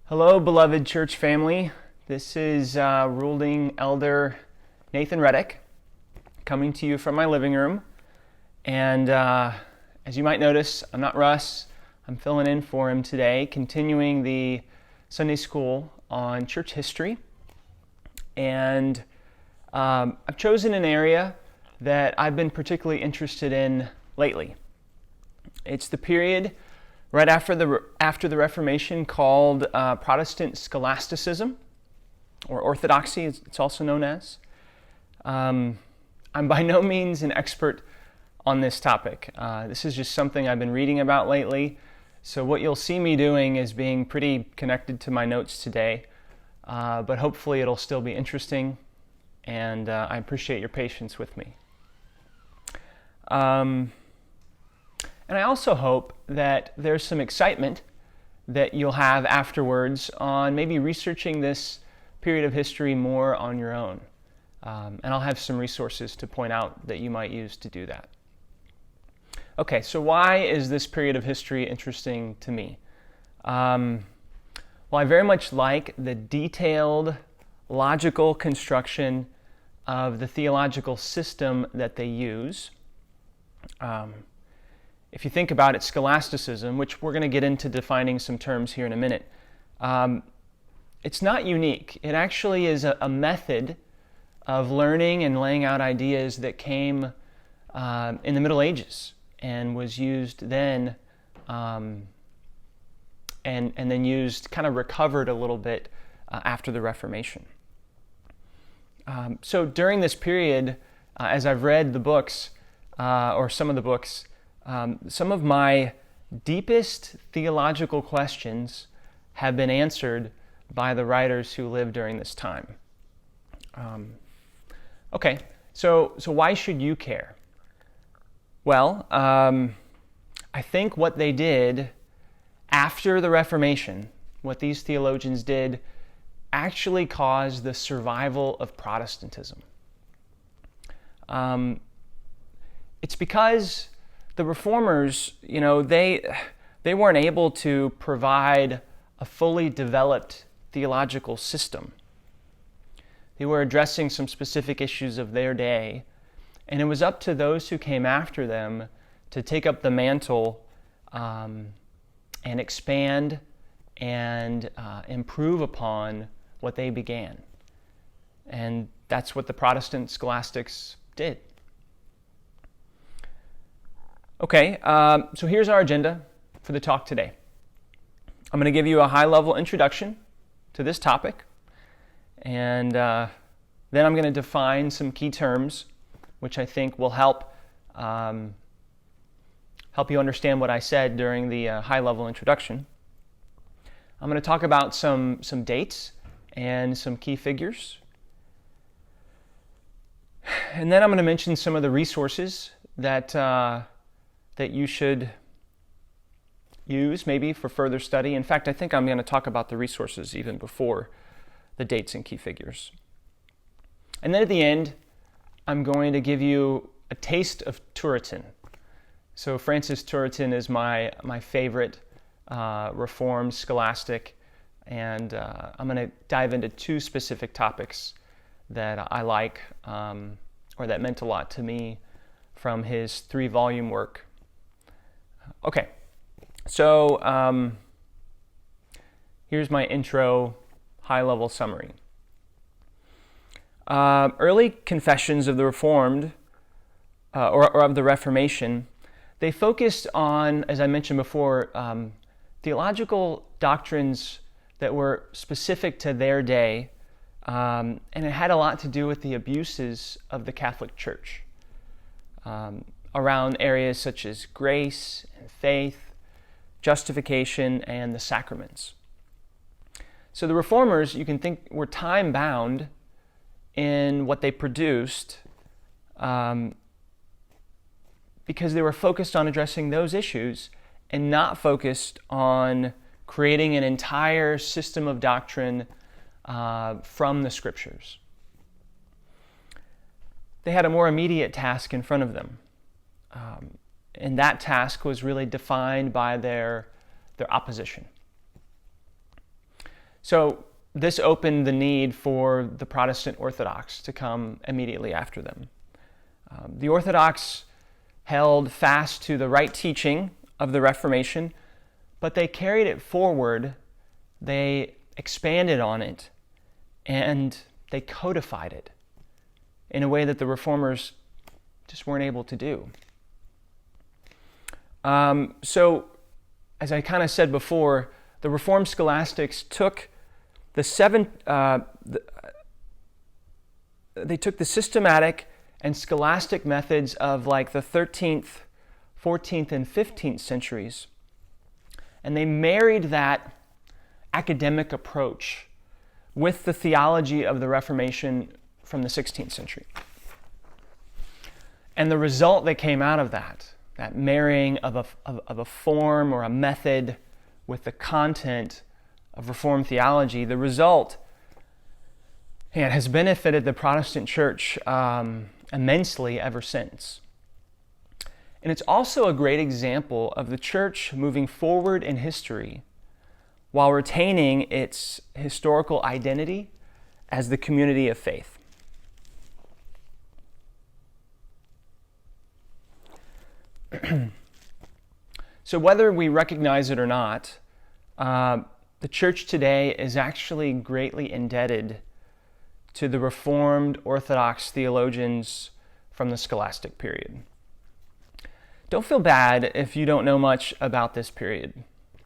Hello, beloved church family. This is ruling elder Nathan Reddick coming to you from my living room. And as you might notice, I'm not Russ. I'm filling in for him today, continuing the Sunday school on church history. And I've chosen an area that I've been particularly interested in lately. It's the period right after the Reformation called Protestant scholasticism, or orthodoxy, it's also known as. I'm by no means an expert on this topic. This is just something I've been reading about lately. So what you'll see me doing is being pretty connected to my notes today, but hopefully it'll still be interesting, and I appreciate your patience with me. And I also hope that there's some excitement that you'll have afterwards on maybe researching this period of history more on your own. And I'll have some resources to point out that you might use to do that. Okay, so why is this period of history interesting to me? Well, I very much like the detailed, logical construction of the theological system that they use. If you think about it, scholasticism, which we're going to get into defining some terms here in a minute, it's not unique. It actually is a method of learning and laying out ideas that came in the Middle Ages and was used then, and then used, kind of recovered a little bit after the Reformation. So during this period, as I've read the books, or some of the books, some of my deepest theological questions have been answered by the writers who lived during this time. Okay, so why should you care? Well, I think what they did after the Reformation, what these theologians did, actually caused the survival of Protestantism. It's because the Reformers, they weren't able to provide a fully developed theological system. They were addressing some specific issues of their day, and it was up to those who came after them to take up the mantle and expand and improve upon what they began. And that's what the Protestant scholastics did. Okay, so here's our agenda for the talk today. I'm going to give you a high-level introduction to this topic, and then I'm going to define some key terms, which I think will help you understand what I said during the high-level introduction. I'm going to talk about some dates and some key figures, and then I'm going to mention some of the resources that you should use maybe for further study. In fact, I think I'm going to talk about the resources even before the dates and key figures. And then at the end, I'm going to give you a taste of Turretin. So Francis Turretin is my favorite Reformed scholastic, and I'm going to dive into two specific topics that I like, or that meant a lot to me from his 3-volume work. Okay, so here's my intro high-level summary. Early confessions of the Reformed, or of the Reformation, they focused on, as I mentioned before, theological doctrines that were specific to their day, and it had a lot to do with the abuses of the Catholic Church around areas such as grace and faith, justification, and the sacraments. So the Reformers, you can think, were time-bound in what they produced because they were focused on addressing those issues and not focused on creating an entire system of doctrine from the Scriptures. They had a more immediate task in front of them. And that task was really defined by their opposition. So this opened the need for the Protestant Orthodox to come immediately after them. The Orthodox held fast to the right teaching of the Reformation, but they carried it forward, they expanded on it, and they codified it in a way that the Reformers just weren't able to do. So, as I kind of said before, the Reformed scholastics took the systematic and scholastic methods of like the 13th, 14th, and 15th centuries, and they married that academic approach with the theology of the Reformation from the 16th century. And the result that came out of that marrying of a form or a method with the content of Reformed theology, the result has benefited the Protestant church immensely ever since. And it's also a great example of the church moving forward in history while retaining its historical identity as the community of faith. So whether we recognize it or not, the church today is actually greatly indebted to the Reformed Orthodox theologians from the scholastic period. Don't feel bad if you don't know much about this period.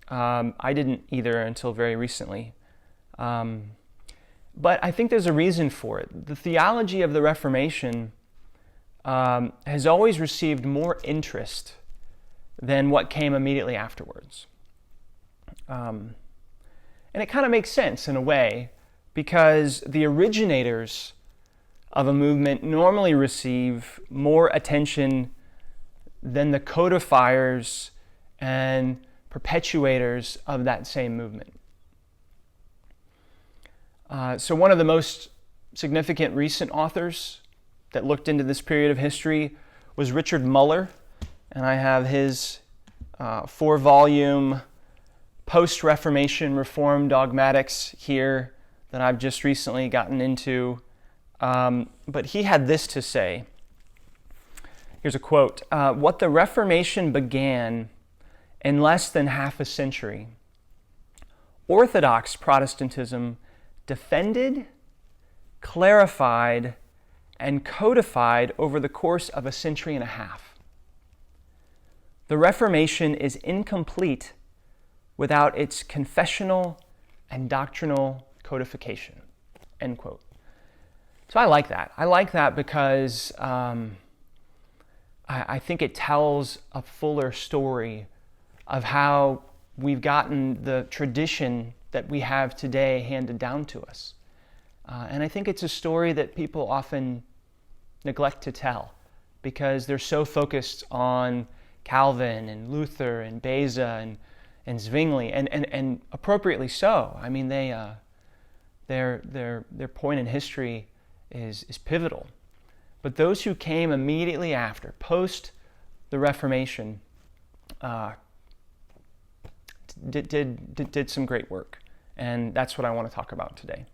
I didn't either until very recently. But I think there's a reason for it. The theology of the Reformation has always received more interest than what came immediately afterwards. And it kind of makes sense in a way, because the originators of a movement normally receive more attention than the codifiers and perpetuators of that same movement. So one of the most significant recent authors that looked into this period of history was Richard Muller, and I have his 4-volume post-Reformation Reformed dogmatics here that I've just recently gotten into. But he had this to say. Here's a quote. What the Reformation began in less than half a century, Orthodox Protestantism defended, clarified, and codified over the course of a century and a half. The Reformation is incomplete without its confessional and doctrinal codification. End quote. So I like that. I like that because I think it tells a fuller story of how we've gotten the tradition that we have today handed down to us. And I think it's a story that people often neglect to tell because they're so focused on Calvin and Luther and Beza and Zwingli, and appropriately so. I mean, their point in history is pivotal. But those who came immediately after, post the Reformation, did some great work, and that's what I want to talk about today.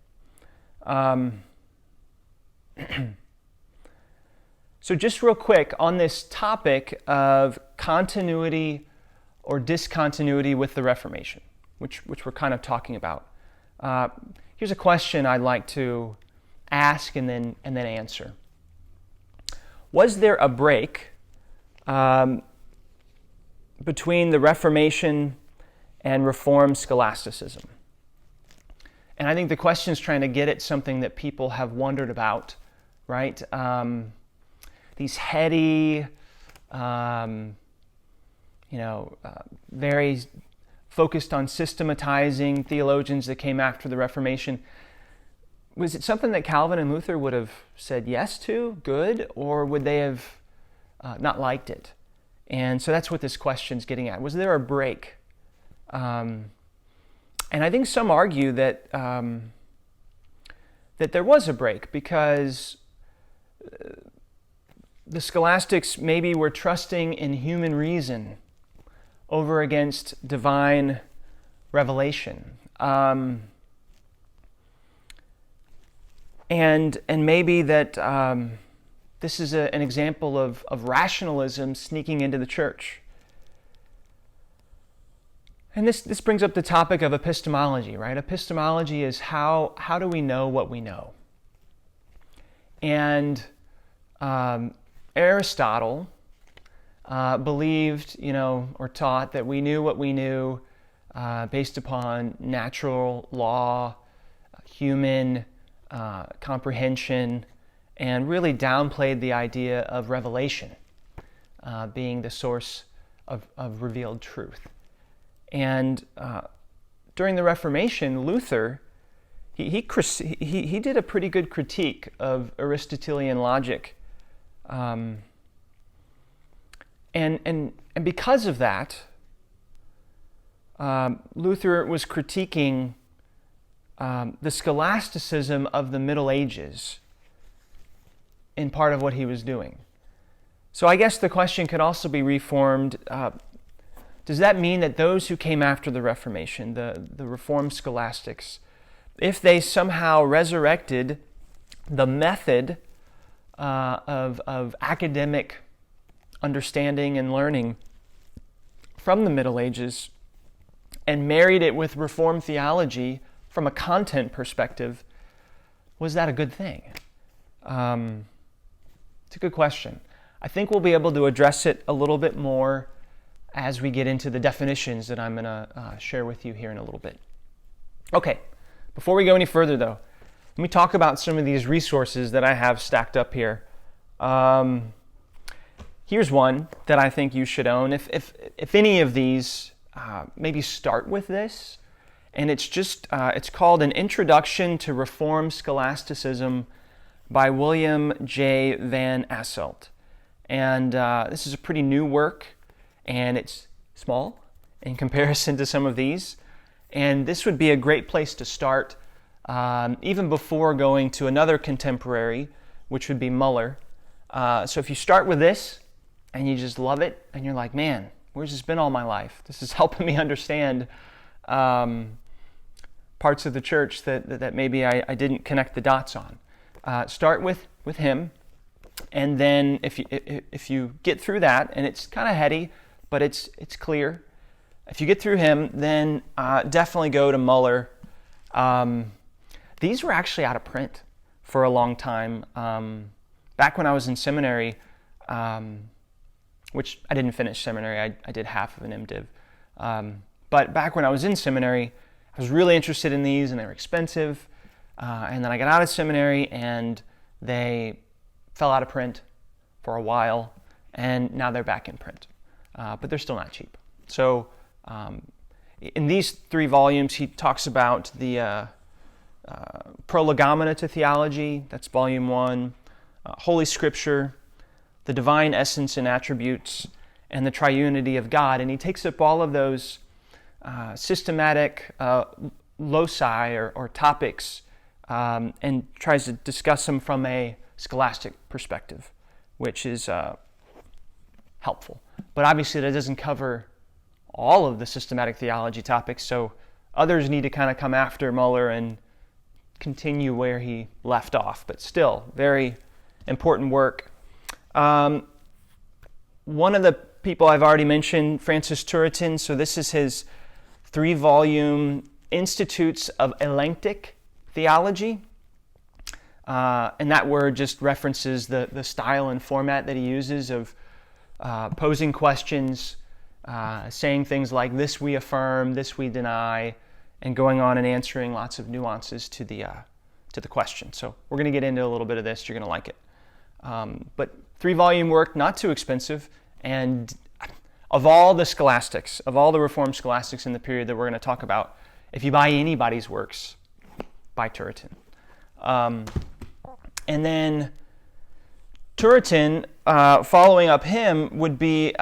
So just real quick on this topic of continuity or discontinuity with the Reformation, which we're kind of talking about. Here's a question I'd like to ask and then answer. Was there a break between the Reformation and Reformed scholasticism? And I think the question is trying to get at something that people have wondered about, right? These heady, very focused on systematizing theologians that came after the Reformation. Was it something that Calvin and Luther would have said yes to, good, or would they have not liked it? And so that's what this question's getting at. Was there a break? And I think some argue that that there was a break because the scholastics maybe were trusting in human reason over against divine revelation. and maybe that this is an example of rationalism sneaking into the church. And this brings up the topic of epistemology, right? Epistemology is how do we know what we know? And Aristotle believed, or taught that we knew what we knew based upon natural law, human comprehension, and really downplayed the idea of revelation being the source of revealed truth. And during the Reformation, Luther, he did a pretty good critique of Aristotelian logic. And because of that, Luther was critiquing the scholasticism of the Middle Ages in part of what he was doing. So I guess the question could also be reformed. Does that mean that those who came after the Reformation, the Reformed scholastics, if they somehow resurrected the method of academic understanding and learning from the Middle Ages and married it with Reformed theology from a content perspective, was that a good thing? It's a good question. I think we'll be able to address it a little bit more as we get into the definitions that I'm going to share with you here in a little bit. Okay, before we go any further though, let me talk about some of these resources that I have stacked up here. Here's one that I think you should own. If any of these, maybe start with this. And it's called An Introduction to Reformed Scholasticism by William J. Van Asselt. And this is a pretty new work, and it's small in comparison to some of these. And this would be a great place to start, even before going to another contemporary, which would be Muller. So if you start with this, and you just love it, and you're like, man, where's this been all my life? This is helping me understand parts of the church that maybe I didn't connect the dots on. Start with him, and then if you get through that, and it's kind of heady, but it's clear. If you get through him, then definitely go to Muller. These were actually out of print for a long time. Back when I was in seminary, which I didn't finish seminary, I did half of an MDiv. But back when I was in seminary, I was really interested in these, and they were expensive. And then I got out of seminary, and they fell out of print for a while, and now they're back in print. But they're still not cheap. So in these 3 volumes, he talks about the Prolegomena to Theology, that's volume 1, Holy Scripture, the divine essence and attributes, and the triunity of God. And he takes up all of those systematic loci or topics and tries to discuss them from a scholastic perspective, which is helpful. But obviously that doesn't cover all of the systematic theology topics, so others need to kind of come after Muller and continue where he left off, but still very important work. One of the people I've already mentioned, Francis Turretin, so this is his 3-volume Institutes of Elenctic Theology. And that word just references the style and format that he uses of posing questions, saying things like, this we affirm, this we deny, and going on and answering lots of nuances to the question. So we're going to get into a little bit of this. You're going to like it. But 3-volume work, not too expensive, and of all the scholastics, of all the Reformed scholastics in the period that we're going to talk about, if you buy anybody's works, buy Turretin. And then Turretin, following up him, would be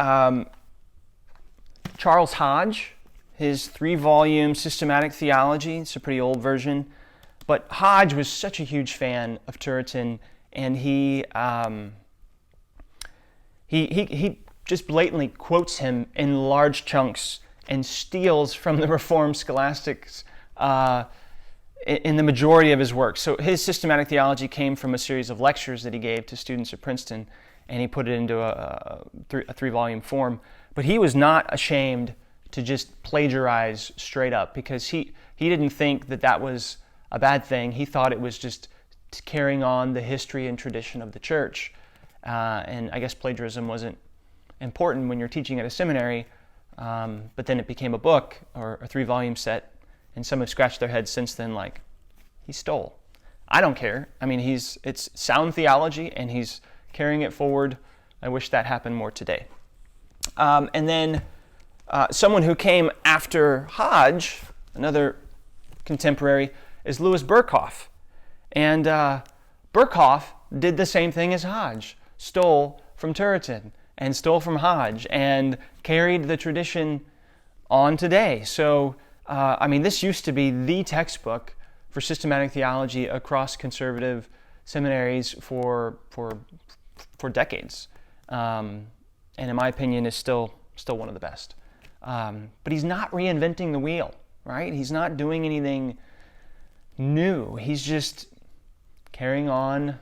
Charles Hodge, his 3-volume Systematic Theology. It's a pretty old version. But Hodge was such a huge fan of Turretin, and he just blatantly quotes him in large chunks and steals from the Reformed scholastics in the majority of his work. So his systematic theology came from a series of lectures that he gave to students at Princeton, and he put it into a three-volume form. But he was not ashamed to just plagiarize straight up, because he didn't think that was a bad thing. He thought it was just carrying on the history and tradition of the church. And I guess plagiarism wasn't important when you're teaching at a seminary, but then it became a book or a three-volume set, and some have scratched their heads since then like, he stole. I don't care. I mean, it's sound theology, and he's carrying it forward. I wish that happened more today. And then someone who came after Hodge, another contemporary, is Louis Berkhof. And Berkhof did the same thing as Hodge, stole from Turretin and stole from Hodge and carried the tradition on today. So, this used to be the textbook for systematic theology across conservative seminaries for decades. And in my opinion, is still one of the best. But he's not reinventing the wheel, right? He's not doing anything new. He's just carrying on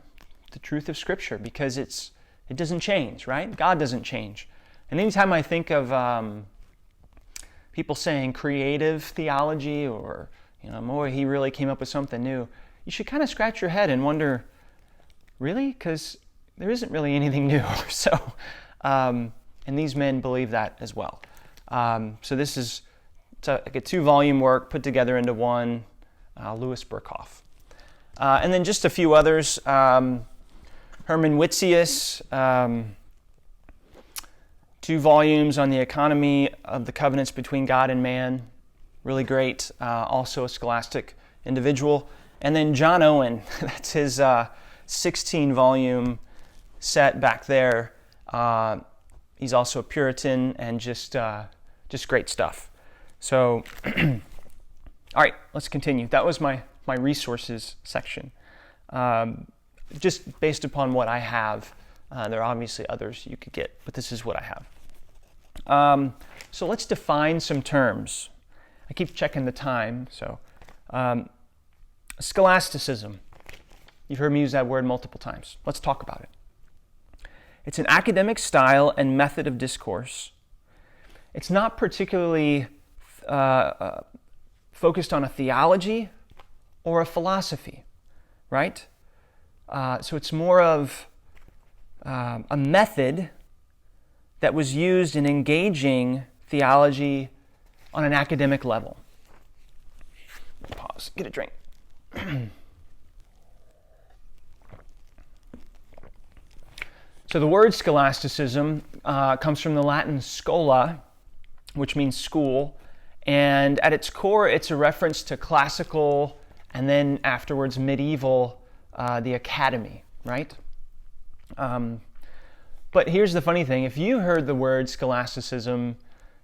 the truth of Scripture, because it doesn't change, right? God doesn't change. And anytime I think of people saying creative theology, or boy, he really came up with something new, you should kind of scratch your head and wonder, really? Because there isn't really anything new. So, and these men believe that as well. So this is like a two-volume work put together into one, Louis Berkhof. And then just a few others. Herman Witzius, 2 volumes on the economy of the covenants between God and man. Really great. Also a scholastic individual. And then John Owen, that's his 16-volume set back there. He's also a Puritan, and just great stuff. So, all right, let's continue. That was my resources section. Just based upon what I have. There are obviously others you could get, but this is what I have. So let's define some terms. I keep checking the time. So, scholasticism. You've heard me use that word multiple times. Let's talk about it. It's an academic style and method of discourse. It's not particularly focused on a theology or a philosophy, right? So it's more of a method that was used in engaging theology on an academic level. Pause, get a drink. So the word scholasticism comes from the Latin schola, which means school, and at its core, it's a reference to classical and then afterwards medieval, the academy, right? But here's the funny thing. If you heard the word scholasticism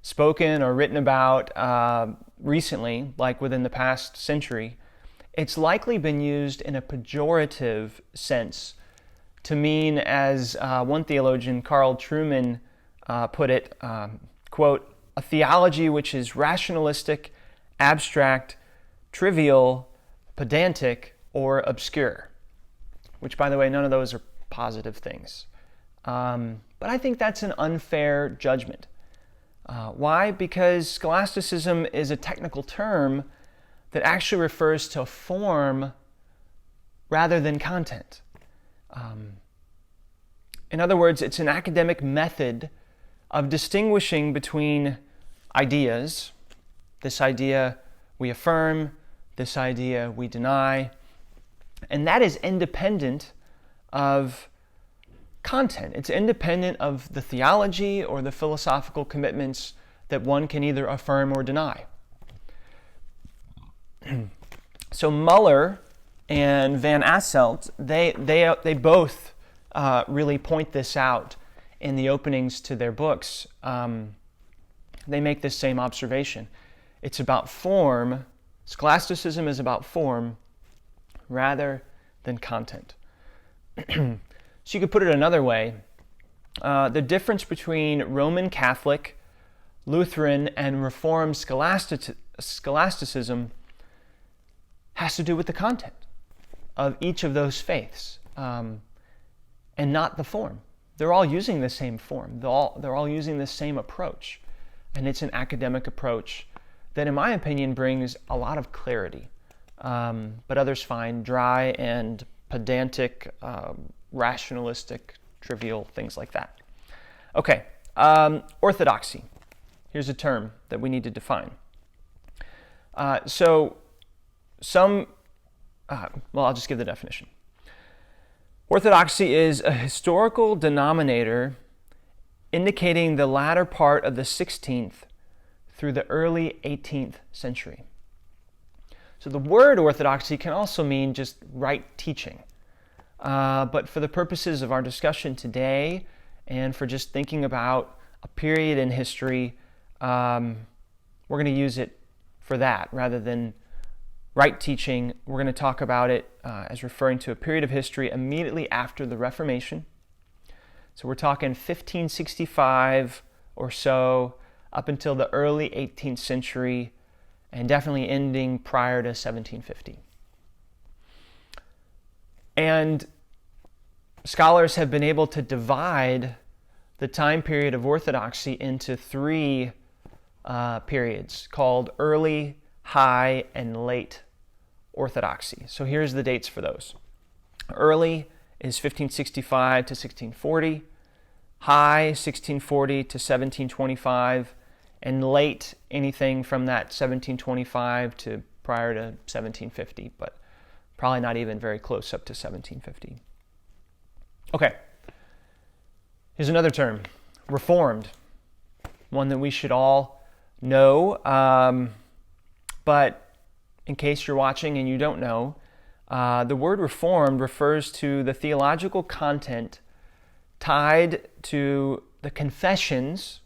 spoken or written about recently, like within the past century, it's likely been used in a pejorative sense to mean, as one theologian, Carl Trueman, put it, quote, a theology which is rationalistic, abstract, trivial, pedantic, or obscure. Which, by the way, none of those are positive things. But I think that's an unfair judgment. Why? Because scholasticism is a technical term that actually refers to form rather than content. In other words, it's an academic method of distinguishing between ideas. This idea we affirm, this idea we deny, and that is independent of content. It's independent of the theology or the philosophical commitments that one can either affirm or deny. So Muller and Van Asselt, they both really point this out in the openings to their books. They make this same observation. It's about form. Scholasticism is about form rather than content. So you could put it another way. The difference between Roman Catholic, Lutheran, and Reformed scholasticism has to do with the content of each of those faiths, and not the form. They're all using the same form. They're all using the same approach. And it's an academic approach that, in my opinion, brings a lot of clarity. But others find dry and pedantic, rationalistic, trivial, things like that. Okay, orthodoxy. Here's a term that we need to define. I'll just give the definition. Orthodoxy is a historical denominator indicating the latter part of the 16th through the early 18th century. So the word orthodoxy can also mean just right teaching. But for the purposes of our discussion today, and for just thinking about a period in history, we're going to use it for that rather than right teaching. We're going to talk about it as referring to a period of history immediately after the Reformation. So we're talking 1565 or so up until the early 18th century, and definitely ending prior to 1750. And scholars have been able to divide the time period of orthodoxy into three periods called early, high, and late orthodoxy. So here's the dates for those. Early is 1565 to 1640, high 1640 to 1725, and late anything from that 1725 to prior to 1750, but probably not even very close up to 1750. Okay, here's another term, Reformed, one that we should all know, but in case you're watching and you don't know, the word Reformed refers to the theological content tied to the confessions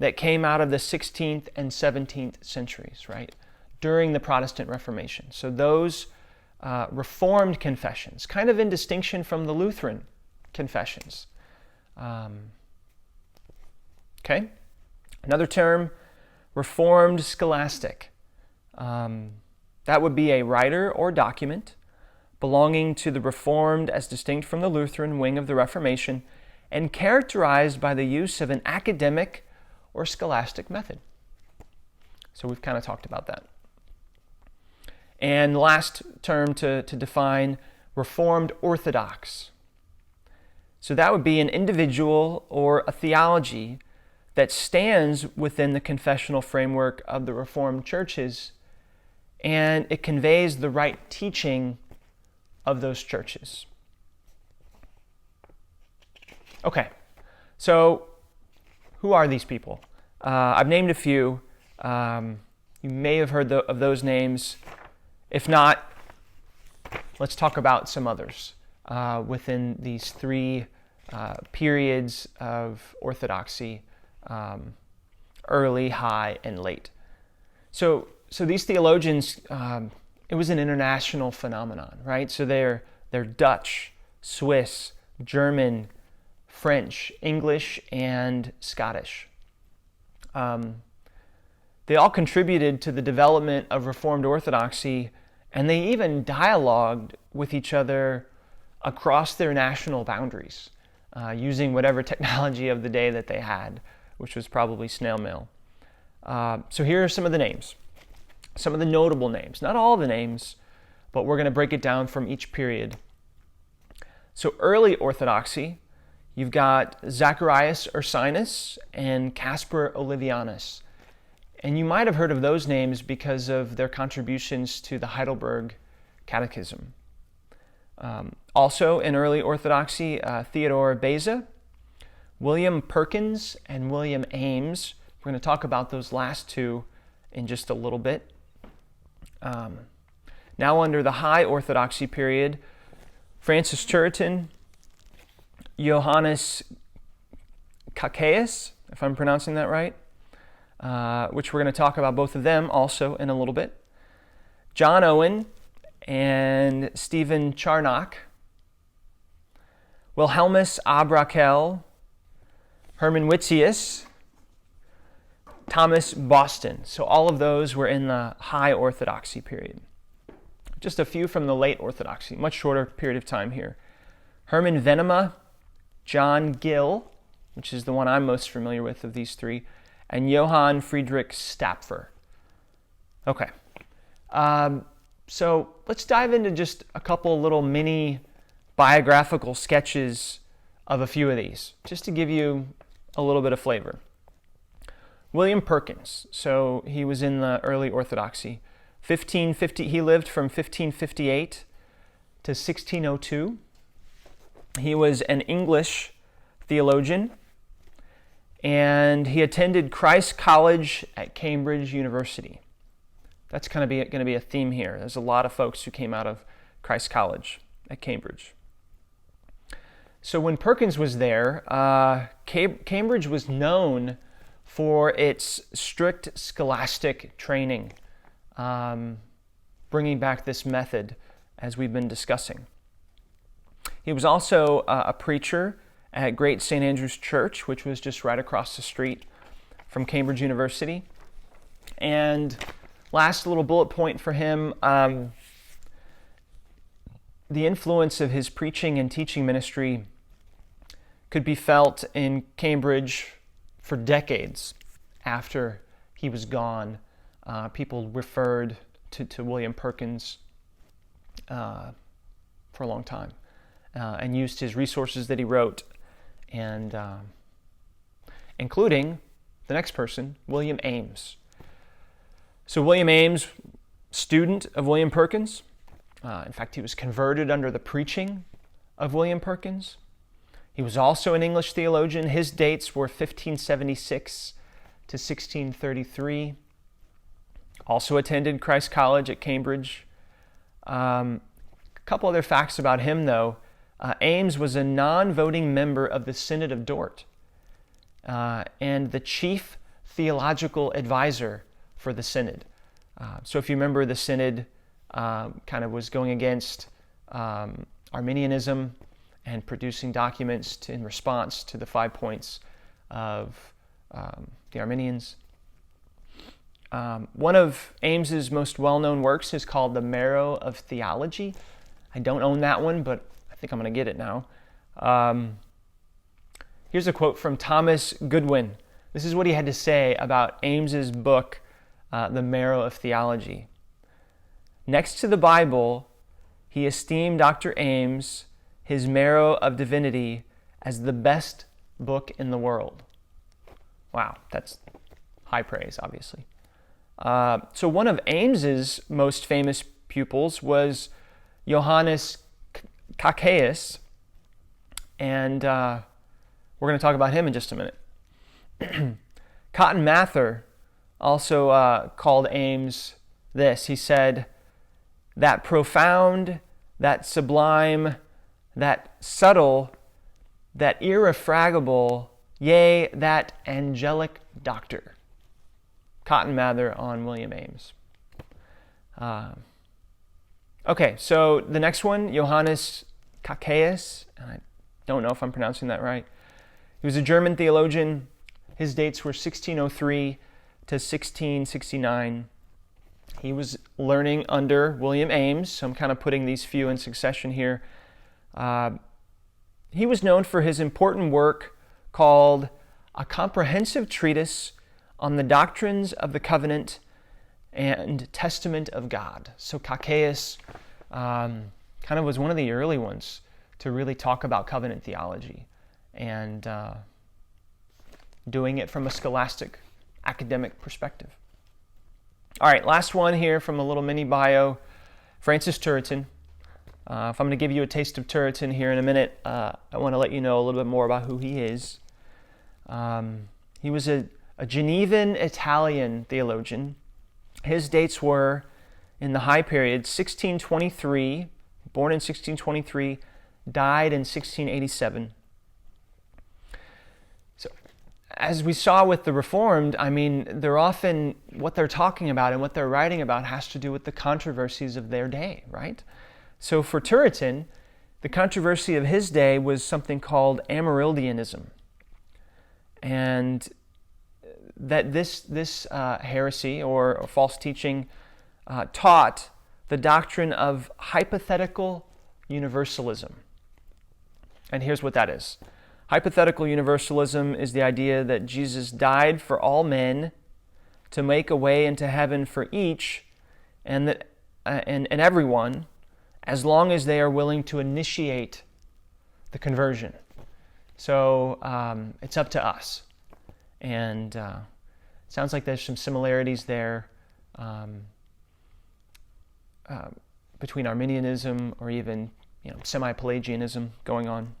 that came out of the 16th and 17th centuries, right, during the Protestant Reformation. So those Reformed confessions, kind of in distinction from the Lutheran confessions. Okay, another term, Reformed scholastic. That would be a writer or document belonging to the Reformed as distinct from the Lutheran wing of the Reformation and characterized by the use of an academic or scholastic method. So we've kind of talked about that. And last term to define, Reformed Orthodox. So that would be an individual or a theology that stands within the confessional framework of the Reformed churches, and it conveys the right teaching of those churches. Okay, so who are these people? I've named a few. You may have heard of those names. If not, let's talk about some others within these three periods of orthodoxy, early, high, and late. So these theologians, it was an international phenomenon, right? So they're Dutch, Swiss, German, French, English, and Scottish. They all contributed to the development of Reformed Orthodoxy, and they even dialogued with each other across their national boundaries, using whatever technology of the day that they had, which was probably snail mail. So here are some of the names, some of the notable names, not all the names, but we're going to break it down from each period. So early Orthodoxy, you've got Zacharias Ursinus and Caspar Olevianus. And you might have heard of those names because of their contributions to the Heidelberg Catechism. Also in early Orthodoxy, Theodore Beza, William Perkins, and William Ames. We're going to talk about those last two in just a little bit. Now under the High Orthodoxy period, Francis Turretin, Johannes Cacaeus, if I'm pronouncing that right, which we're going to talk about both of them also in a little bit. John Owen and Stephen Charnock, Wilhelmus Abrakel, Herman Witzius, Thomas Boston. So all of those were in the High Orthodoxy period. Just a few from the late Orthodoxy, much shorter period of time here. Herman Venema, John Gill, which is the one I'm most familiar with of these three, and Johann Friedrich Stapfer. Okay, so let's dive into just a couple little mini biographical sketches of a few of these, just to give you a little bit of flavor. William Perkins, so he was in the early Orthodoxy. He lived from 1558 to 1602. He was an English theologian, and he attended Christ College at Cambridge University. That's going to be a theme here. There's a lot of folks who came out of Christ College at Cambridge. So when Perkins was there, Cambridge was known for its strict scholastic training, bringing back this method as we've been discussing. He was also a preacher at Great St. Andrew's Church, which was just right across the street from Cambridge University. And last little bullet point for him, the influence of his preaching and teaching ministry could be felt in Cambridge for decades after he was gone. People referred to William Perkins for a long time and used his resources that he wrote, and including the next person, William Ames. So William Ames, student of William Perkins. In fact, he was converted under the preaching of William Perkins. He was also an English theologian. His dates were 1576 to 1633. Also attended Christ College at Cambridge. A couple other facts about him, though. Ames was a non-voting member of the Synod of Dort and the chief theological advisor for the Synod. So if you remember, the Synod kind of was going against Arminianism and producing documents in response to the 5 points of the Arminians. One of Ames's most well-known works is called The Marrow of Theology. I don't own that one, but I think I'm going to get it now. Here's a quote from Thomas Goodwin. This is what he had to say about Ames's book, The Marrow of Theology. Next to the Bible, he esteemed Dr. Ames, his Marrow of Divinity, as the best book in the world. Wow, that's high praise, obviously. So one of Ames's most famous pupils was Johannes Cacaeus, and we're going to talk about him in just a minute. Cotton Mather also called Ames this. He said, "That profound, that sublime, that subtle, that irrefragable, yea, that angelic doctor." Cotton Mather on William Ames. Okay, so the next one, Johannes Cacaeus. I don't know if I'm pronouncing that right. He was a German theologian. His dates were 1603 to 1669. He was learning under William Ames, so I'm kind of putting these few in succession here. He was known for his important work called A Comprehensive Treatise on the Doctrines of the Covenant and Testament of God. So Cacaeus kind of was one of the early ones to really talk about covenant theology and doing it from a scholastic academic perspective. All right, last one here from a little mini bio, Francis Turretin. If I'm going to give you a taste of Turretin here in a minute, I want to let you know a little bit more about who he is. He was a Genevan Italian theologian. His dates were in the high period, 1623, born in 1623, died in 1687. So, as we saw with the Reformed, I mean, they're often, what they're talking about and what they're writing about has to do with the controversies of their day, right? So for Turretin, the controversy of his day was something called Amerildianism. And that this heresy or false teaching taught the doctrine of hypothetical universalism. And here's what that is. Hypothetical universalism is the idea that Jesus died for all men to make a way into heaven for each and everyone, as long as they are willing to initiate the conversion. So it's up to us. And it sounds like there's some similarities there between Arminianism or even semi-Pelagianism going on.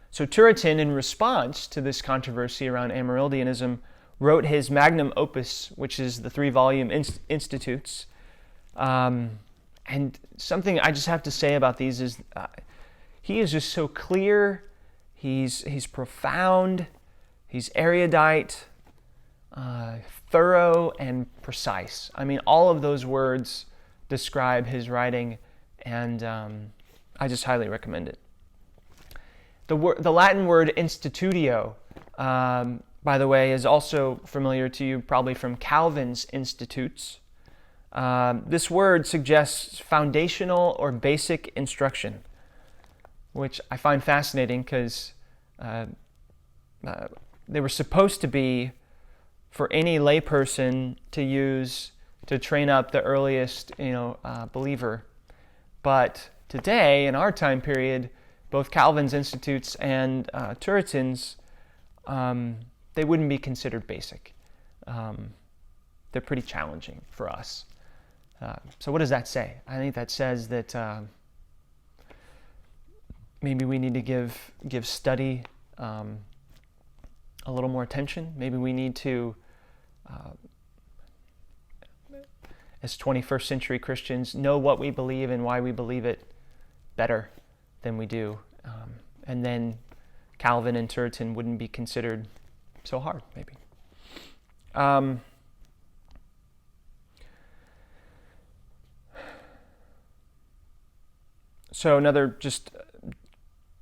So Turretin, in response to this controversy around Amerindianism, wrote his magnum opus, which is the 3-volume Institutes. And something I just have to say about these is he is just so clear, he's profound, he's erudite, thorough, and precise. I mean, all of those words describe his writing, and I just highly recommend it. The Latin word institutio, by the way, is also familiar to you probably from Calvin's Institutes. This word suggests foundational or basic instruction, which I find fascinating because they were supposed to be for any layperson to use to train up the earliest believer. But today, in our time period, both Calvin's Institutes and Turretin's, they wouldn't be considered basic. They're pretty challenging for us. So what does that say? I think that says that maybe we need to give study a little more attention. Maybe we need to, as 21st century Christians, know what we believe and why we believe it better than we do. And then Calvin and Turretin wouldn't be considered so hard, maybe. So another, just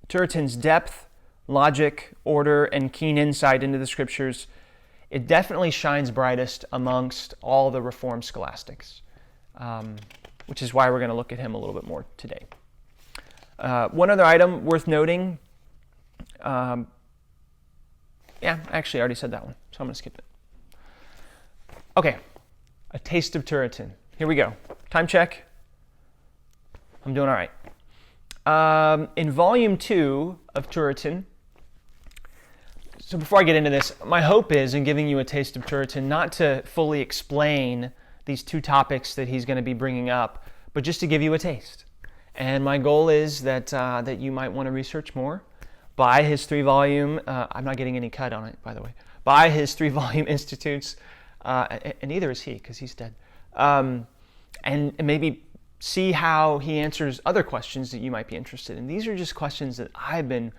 Turretin's depth, logic, order, and keen insight into the scriptures, it definitely shines brightest amongst all the Reformed scholastics, which is why we're going to look at him a little bit more today. One other item worth noting, actually I already said that one, so I'm going to skip it. Okay, a taste of Turretin. Here we go. Time check. I'm doing all right. In Volume 2 of Turretin, so before I get into this, my hope is in giving you a taste of Turretin not to fully explain these two topics that he's going to be bringing up, but just to give you a taste. And my goal is that you might want to research more. Buy his 3-volume, I'm not getting any cut on it, by the way. Buy his 3-volume Institutes, and neither is he, because he's dead. And maybe see how he answers other questions that you might be interested in. These are just questions that I've been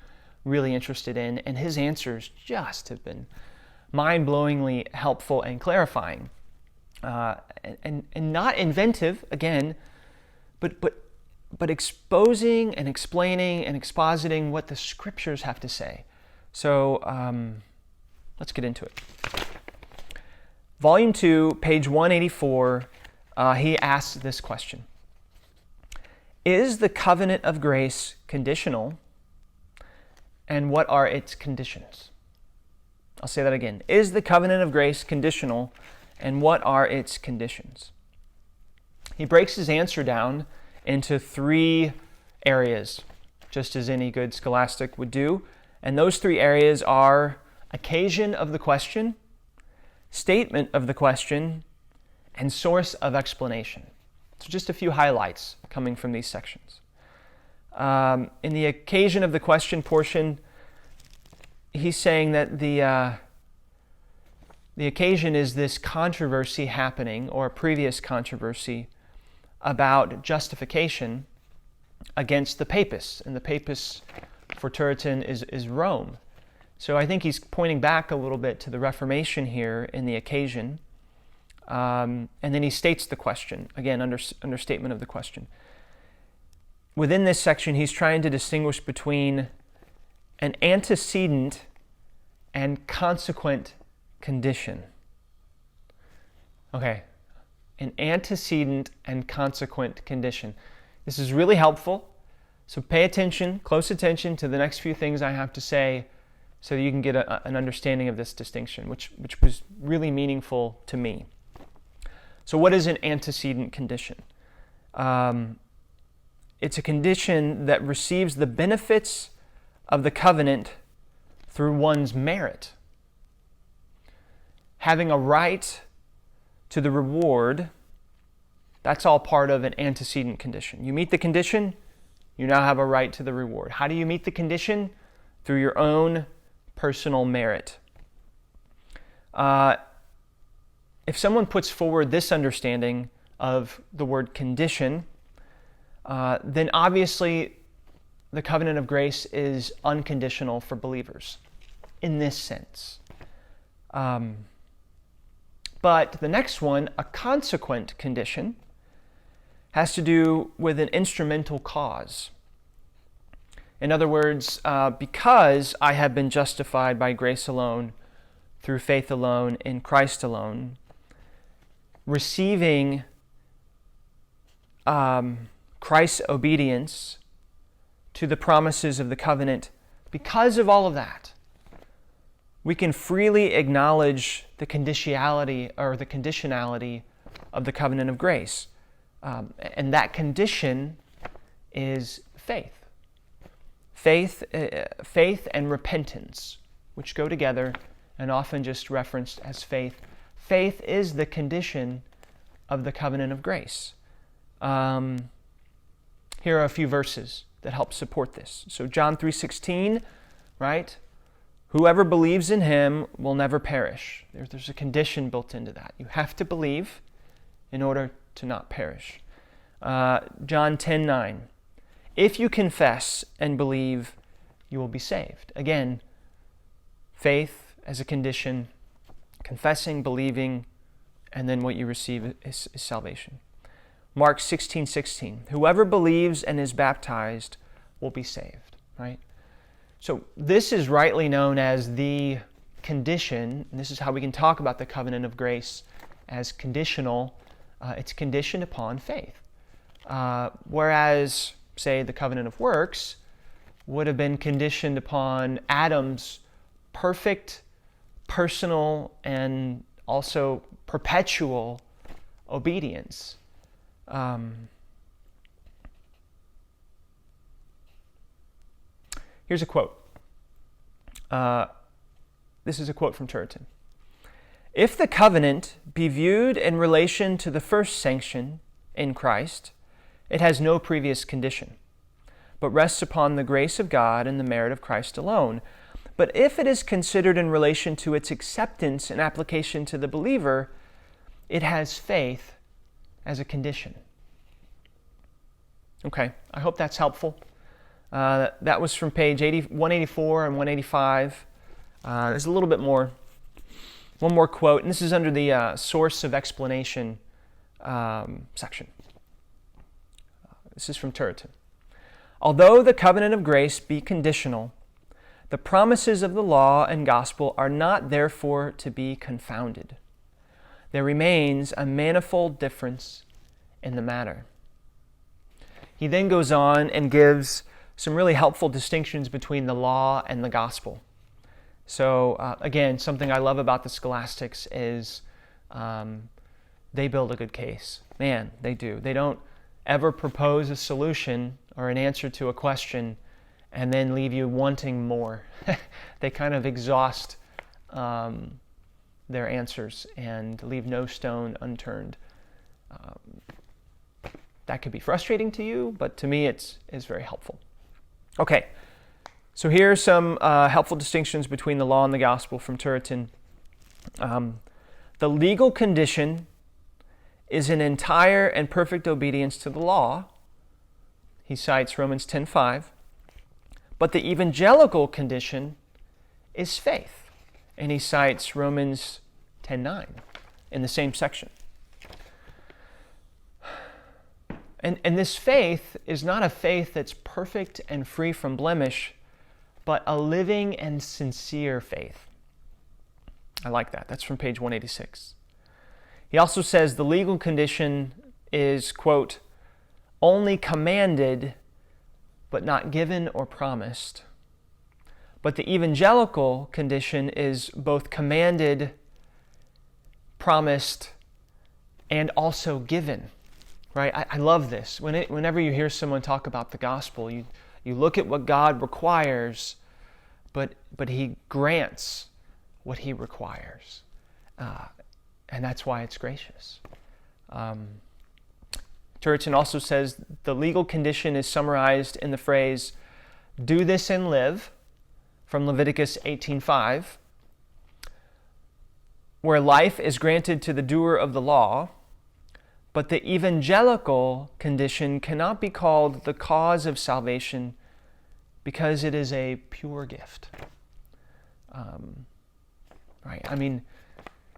really interested in, and his answers just have been mind-blowingly helpful and clarifying. And not inventive, again, but exposing and explaining and expositing what the scriptures have to say. So let's get into it. Volume 2, page 184, he asks this question. Is the covenant of grace conditional, and what are its conditions? I'll say that again. Is the covenant of grace conditional, and what are its conditions? He breaks his answer down into 3 areas, just as any good scholastic would do. And those 3 areas are occasion of the question, statement of the question, and source of explanation. So just a few highlights coming from these sections. In the occasion of the question portion, he's saying that the occasion is this controversy happening, or a previous controversy, about justification against the papists. And the papists for Turretin is Rome. So I think he's pointing back a little bit to the Reformation here in the occasion. And then he states the question, again, under statement of the question. Within this section, he's trying to distinguish between an antecedent and consequent condition. Okay, an antecedent and consequent condition. This is really helpful, so pay attention, close attention to the next few things I have to say so that you can get an understanding of this distinction, which was really meaningful to me. So what is an antecedent condition? It's a condition that receives the benefits of the covenant through one's merit. Having a right to the reward, that's all part of an antecedent condition. You meet the condition, you now have a right to the reward. How do you meet the condition? Through your own personal merit. If someone puts forward this understanding of the word condition, then obviously the covenant of grace is unconditional for believers in this sense. But the next one, a consequent condition, has to do with an instrumental cause. In other words, because I have been justified by grace alone, through faith alone, in Christ alone, receiving Christ's obedience to the promises of the covenant, because of all of that, we can freely acknowledge the conditionality of the covenant of grace. And that condition is faith. Faith and repentance, which go together and often just referenced as faith. Faith is the condition of the covenant of grace. Here are a few verses that help support this. So John 3:16, right? Whoever believes in him will never perish. There's a condition built into that. You have to believe in order to not perish. John 10:9. If you confess and believe, you will be saved. Again, faith as a condition, confessing, believing, and then what you receive is salvation. Mark 16:16. Whoever believes and is baptized will be saved, right? So this is rightly known as the condition, and this is how we can talk about the covenant of grace as conditional. It's conditioned upon faith. Whereas, say, the covenant of works would have been conditioned upon Adam's perfect, personal, and also perpetual obedience. Here's a quote. This is a quote from Turretin. If the covenant be viewed in relation to the first sanction in Christ, it has no previous condition, but rests upon the grace of God and the merit of Christ alone. But if it is considered in relation to its acceptance and application to the believer, it has faith as a condition. Okay, I hope that's helpful. That was from page 184 and 185. There's a little bit more. One more quote, and this is under the source of explanation section. This is from Turretin. Although the covenant of grace be conditional, the promises of the law and gospel are not therefore to be confounded. There remains a manifold difference in the matter. He then goes on and gives some really helpful distinctions between the law and the gospel. So again, something I love about the scholastics is they build a good case. Man, they do. They don't ever propose a solution or an answer to a question and then leave you wanting more. They kind of exhaust their answers and leave no stone unturned. That could be frustrating to you, but to me it's very helpful. Okay, so here are some helpful distinctions between the law and the gospel from Turretin. The legal condition is an entire and perfect obedience to the law. He cites Romans 10:5. But the evangelical condition is faith. And he cites Romans 10:9 in the same section. And this faith is not a faith that's perfect and free from blemish, but a living and sincere faith. I like that. That's from page 186. He also says the legal condition is, quote, only commanded but not given or promised. But the evangelical condition is both commanded, promised, and also given. Right? I love this. Whenever you hear someone talk about the gospel, you look at what God requires, but He grants what He requires. And that's why it's gracious. Turretin also says the legal condition is summarized in the phrase, do this and live, from Leviticus 18:5, where life is granted to the doer of the law, but the evangelical condition cannot be called the cause of salvation because it is a pure gift. Right? I mean,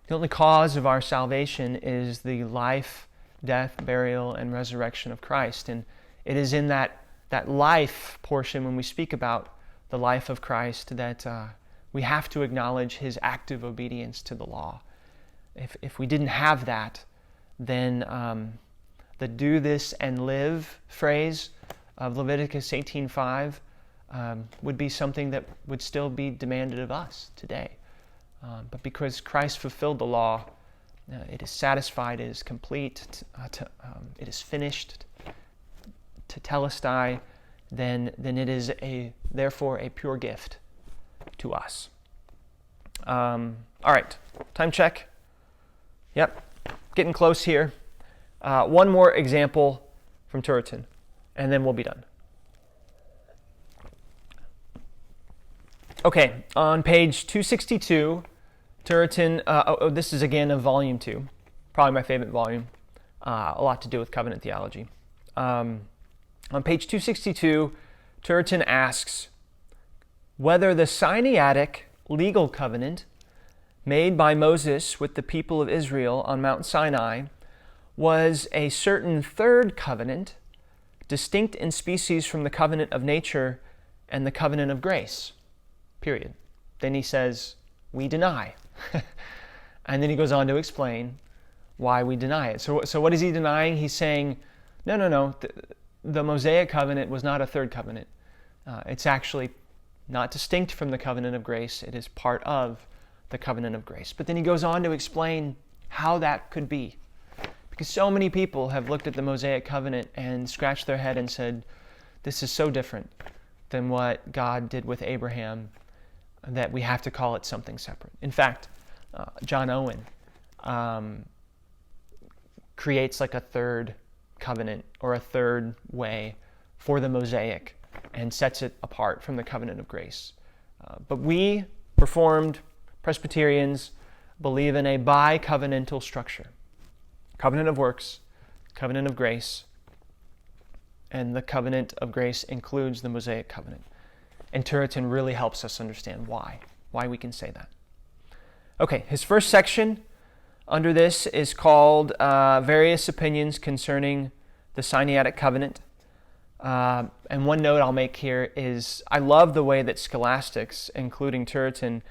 the only cause of our salvation is the life, death, burial, and resurrection of Christ. And it is in that life portion, when we speak about the life of Christ, that we have to acknowledge His active obedience to the law. If we didn't have that, then the do this and live phrase of Leviticus 18:5 would be something that would still be demanded of us today. But because Christ fulfilled the law, it is satisfied, it is complete, it is finished, tetelestai, then it is therefore a pure gift to us. All right, time check. Yep, getting close here. One more example from Turretin, and then we'll be done. Okay, on page 262, Turretin, this is again of volume 2, probably my favorite volume, a lot to do with covenant theology. On page 262, Turretin asks whether the Sinaitic legal covenant made by Moses with the people of Israel on Mount Sinai was a certain third covenant, distinct in species from the covenant of nature and the covenant of grace, period. Then he says, we deny. And then he goes on to explain why we deny it. So what is he denying? He's saying, no. The Mosaic covenant was not a third covenant. It's actually not distinct from the covenant of grace. It is part of the covenant of grace. But then he goes on to explain how that could be. Because so many people have looked at the Mosaic covenant and scratched their head and said, this is so different than what God did with Abraham that we have to call it something separate. In fact, John Owen creates like a third covenant or a third way for the Mosaic and sets it apart from the covenant of grace. But we, Reformed Presbyterians, believe in a bi-covenantal structure. Covenant of works, covenant of grace, and the covenant of grace includes the Mosaic covenant. And Turretin really helps us understand why we can say that. Okay, his first section under this is called Various Opinions Concerning the Sinaitic Covenant. And one note I'll make here is I love the way that scholastics, including Turretin,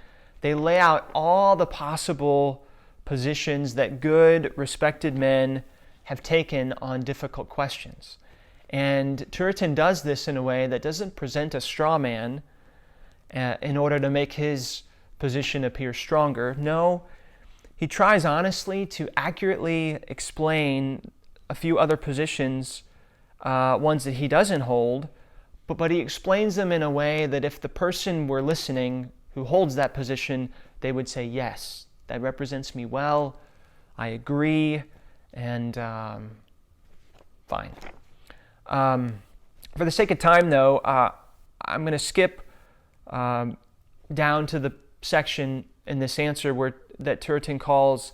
they lay out all the possible positions that good, respected men have taken on difficult questions. And Turretin does this in a way that doesn't present a straw man in order to make his position appear stronger. No, he tries honestly to accurately explain a few other positions, ones that he doesn't hold, but he explains them in a way that if the person were listening who holds that position, they would say, yes, that represents me well, I agree, and fine. For the sake of time, though, I'm going to skip down to the section in this answer that Turretin calls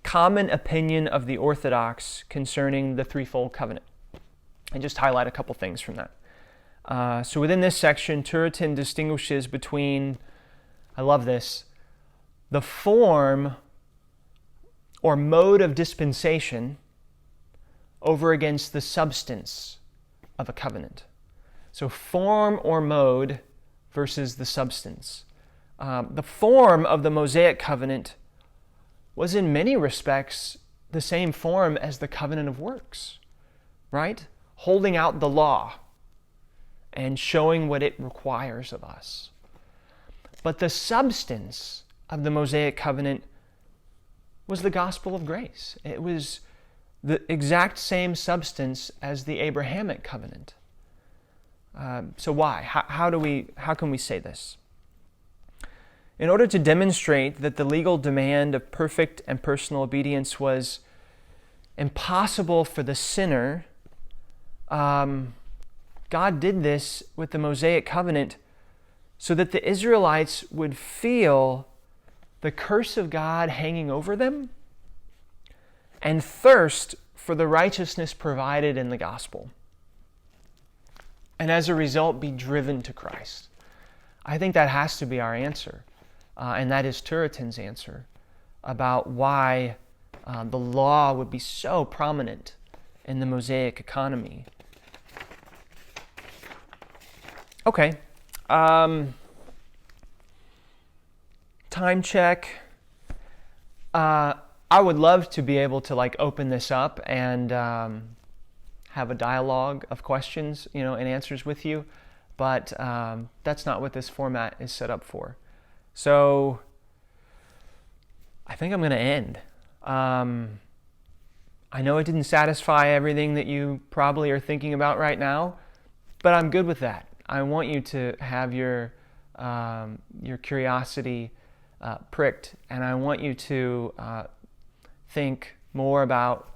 Common Opinion of the Orthodox Concerning the Threefold Covenant, and just highlight a couple things from that. So within this section, Turretin distinguishes between, I love this, the form or mode of dispensation over against the substance of a covenant. So form or mode versus the substance. The form of the Mosaic covenant was in many respects the same form as the covenant of works, right? Holding out the law and showing what it requires of us. But the substance of the Mosaic covenant was the gospel of grace. It was the exact same substance as the Abrahamic covenant. So why? How can we say this? In order to demonstrate that the legal demand of perfect and personal obedience was impossible for the sinner, God did this with the Mosaic covenant so that the Israelites would feel the curse of God hanging over them and thirst for the righteousness provided in the gospel, and as a result be driven to Christ. I think that has to be our answer, and that is Turretin's answer about why the law would be so prominent in the Mosaic economy. Okay. Time check. I would love to be able to open this up and have a dialogue of questions, and answers with you, but that's not what this format is set up for. So I think I'm going to end. I know it didn't satisfy everything that you probably are thinking about right now, but I'm good with that. I want you to have your curiosity pricked, and I want you to think more about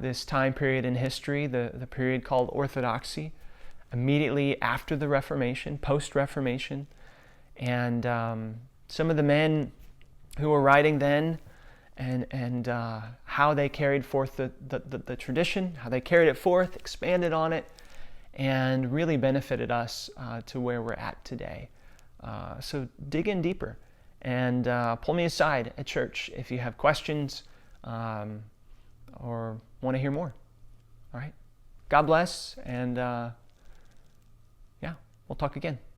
this time period in history, the period called Orthodoxy, immediately after the Reformation, post-Reformation, and some of the men who were writing then, and how they carried forth the tradition, how they carried it forth, expanded on it, and really benefited us to where we're at today. So dig in deeper and pull me aside at church if you have questions or want to hear more. All right? God bless, and we'll talk again.